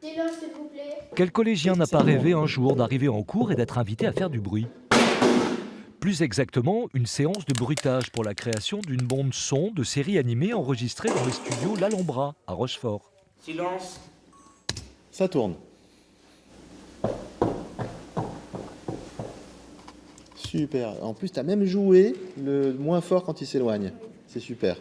Silence, s'il vous plaît. Quel collégien n'a pas rêvé un jour d'arriver en cours et d'être invité à faire du bruit? Plus exactement, une séance de bruitage pour la création d'une bande son de série animée enregistrée dans les studios L'Alhambra à Rochefort. Silence. Ça tourne. Super. En plus, tu as même joué le moins fort quand il s'éloigne. C'est super.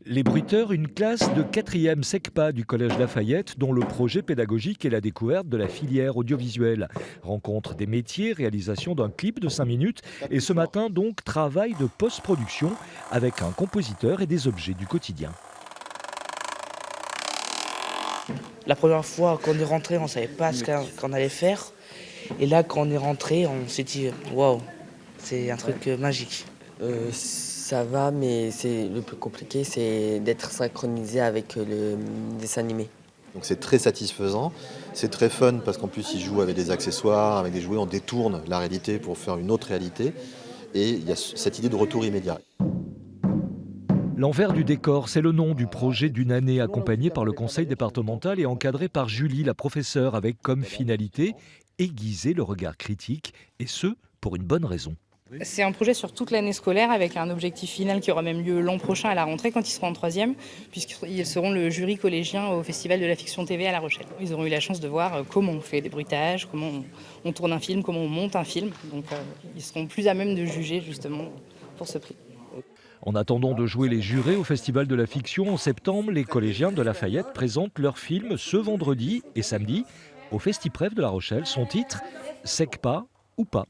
Les bruiteurs, une classe de 4e SECPA du Collège Lafayette dont le projet pédagogique est la découverte de la filière audiovisuelle. Rencontre des métiers, réalisation d'un clip de 5 minutes et ce matin donc travail de post-production avec un compositeur et des objets du quotidien. La première fois qu'on est rentré, on ne savait pas ce qu'on allait faire. Et là, quand on est rentré, on s'est dit waouh, c'est un truc magique. Ça va, mais le plus compliqué, c'est d'être synchronisé avec le dessin animé. Donc c'est très satisfaisant, c'est très fun parce qu'en plus ils jouent avec des accessoires, avec des jouets, on détourne la réalité pour faire une autre réalité et il y a cette idée de retour immédiat. L'envers du décor, c'est le nom du projet d'une année accompagné par le conseil départemental et encadré par Julie, la professeure, avec comme finalité aiguiser le regard critique et ce, pour une bonne raison. C'est un projet sur toute l'année scolaire avec un objectif final qui aura même lieu l'an prochain à la rentrée quand ils seront en 3e, puisqu'ils seront le jury collégien au Festival de la Fiction TV à La Rochelle. Ils auront eu la chance de voir comment on fait des bruitages, comment on tourne un film, comment on monte un film. Donc ils seront plus à même de juger justement pour ce prix. En attendant de jouer les jurés au Festival de la Fiction en septembre, les collégiens de Lafayette présentent leur film ce vendredi et samedi au Festipref de La Rochelle. Son titre, SECPA ou pas.